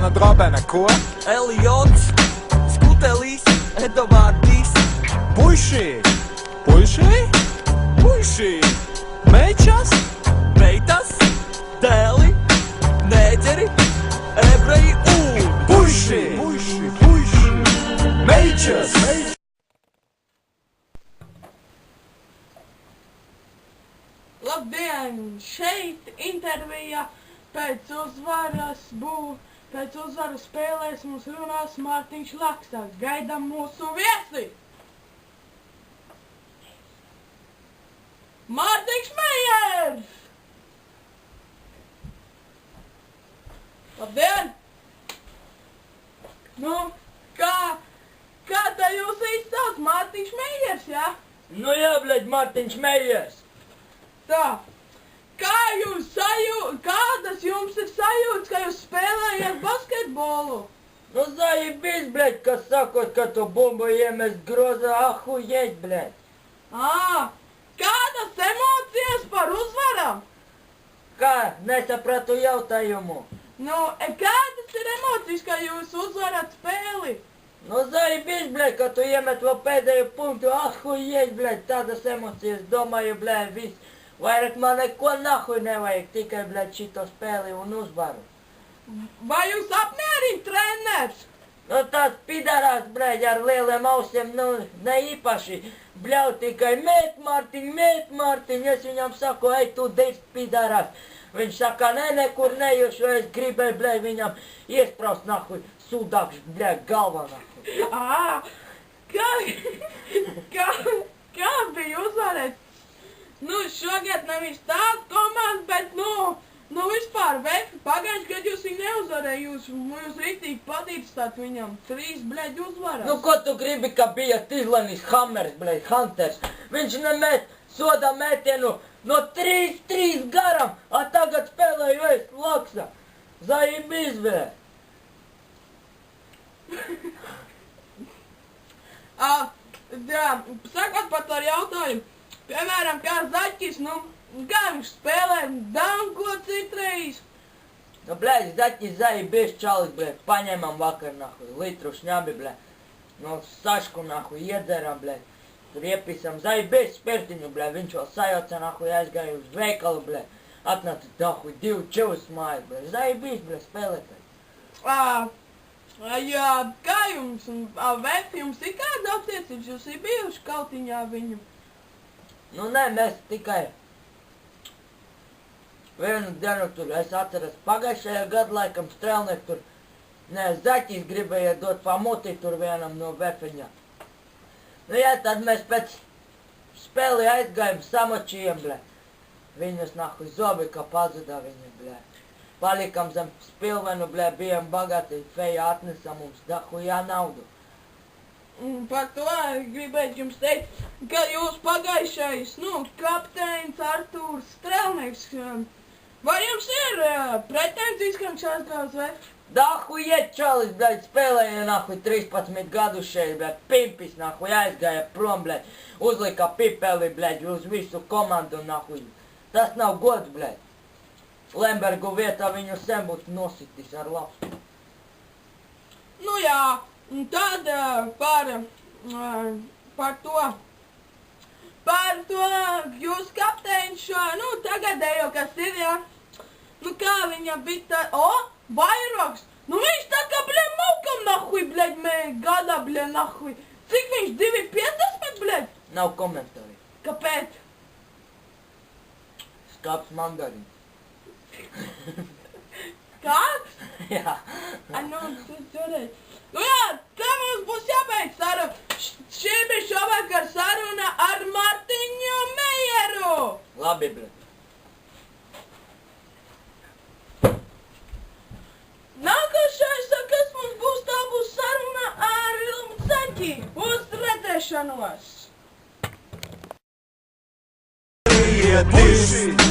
mana drobene, ko? Eliots, Skutelis, Edovardis. Puiši! Puiši? Puiši! Mečas? Meitas, dēli, nēģeri, ebreji un Puiši! Puiši! Puiši! Mečas! Labdien! Šeit intervija pēc uzvaras spēlēs mums runās Mārtiņš Laksaks. Gaidām mūsu viesi! Mārtiņš Meijers! Labdien! Nu, kā tā jūs īsti sauc? Mārtiņš Meijers, jā? Nu jā, bļaļ, Mārtiņš Meijers. Tā, kādas jums ir sajūtas, ka jūs spēlējat basketbolu? Nu zajebis, bļaļ, kas sakot, ka tu bumbu iemest groza, ahujeļ, bļaļ. Kādas emocijas par uzvaram? Kā? Nesapratu jautājumu. Nu, kādas ir emocijas, ka jūs uzvarat spēli? Nu zajebis, bļaļ, ka tu iemet vēl pēdējo punktu, ahujeļ, bļaļ, tādas emocijas, domāju, bļaļ, viss. Vairāk man neko nahuj nevajag, tikai, bļaļ, šito spēli un uzvaru. Vai jūs apmierina treneris? Nu tāds pidarās, bļaļ, ar lieliem ausiem, nu, ne īpaši. Bļaļ, tikai mēt, Mārtiņ, es viņam saku, ej, tu dirst pidarās. Viņš saka, nekur nejušu, es gribēju, bļaļ, viņam iespraust nahuj, sudākš, bļaļ, galvā nahuj. Kā bija uzvarēt? Nu, šogad nevis tāda komanda, bet, nu vispār, pagājuši gadu jūs viņu neuzvarēja, jūs rītīgi padīrstāt viņam 3, bļaļ, uzvarās. Nu, ko tu gribi, ka bija Tizlanis Hammers, bļaļ, Hunters? Viņš nemēt soda mētienu no 3 garam, a tagad spēlēju es Laksa. Zajebis, bļaļ. Sakot par to jautājumu, piemēram, kā Zaķis, kā viņš spēlē, danko citreiz. Nu, bļaļ, Zaķis zajebis čalis, bļaļ, paņemam vakar, nahuj, litru šņabi, bļaļ. No sašku, nahuj, iedzeram, bļaļ. Tur iepisam zajebis spirtiņu, bļaļ, viņš vēl sajauca, nahuj, aizgāja uz veikalu, bļaļ. Atnāca, nahuj, 2 čivus mājas, bļaļ, zajebis, bļaļ, spēlētāji. Jā, kā jums, Vefi, jums ir kāda attiecības, jūs ir bijuši kautiņā viņu? Nu, nē, mēs tikai vienu dienu tur, es atceros, pagājušajā gadu laikam strēlnieki tur, Zaķis gribēja dot pamutī tur vienam no Vefiņā. Nu, jā, tad mēs pēc spēli aizgājam, samočījam, bļē. Viņus nahuj zobika pazuda viņa, bļē. Palikam zem spilvenu, bļē, bijām bagāti, feja atnesa mums dahujā naudu. Par to gribētu jums teikt, ka jūs pagājušais, kapteinis Artūrs Strēlnieks, vai jums ir pretenzijas, ka viņš aizgāja uz Vefi? Dahujiet čalis, bļaļ, spēlēja, nahuj, 13 gadu šeit, bļaļ, pimpis, nahuj, aizgāja prom, bļaļ, uzlika pipeli, bļaļ, uz visu komandu, nahuj. Tas nav gods, bļaļ. Lembergu vietā viņu sen būtu nositis ar lapu. Nu jā, tad par to jūs kapteinis šo, tagadējo, kas ir, jā. Nu kā viņam bija tā, Vairogs, viņš tā kā, bļaļ, maukam nahuj, bļaļ, gadā, bļaļ, nahuj. Cik viņš, 2,50, bļaļ? Nav komentāri. Kāpēc? Skāps mandarins. Kāds? Jā. Nu jā, tā mums būs jābeidz saruna. Šī bija šovakar saruna ar Mārtiņu Meijeru. Labi, bļaļ. Nākošais, kas mums būs, tā būs saruna ar Zaķi. Uz redzēšanos. Puiši!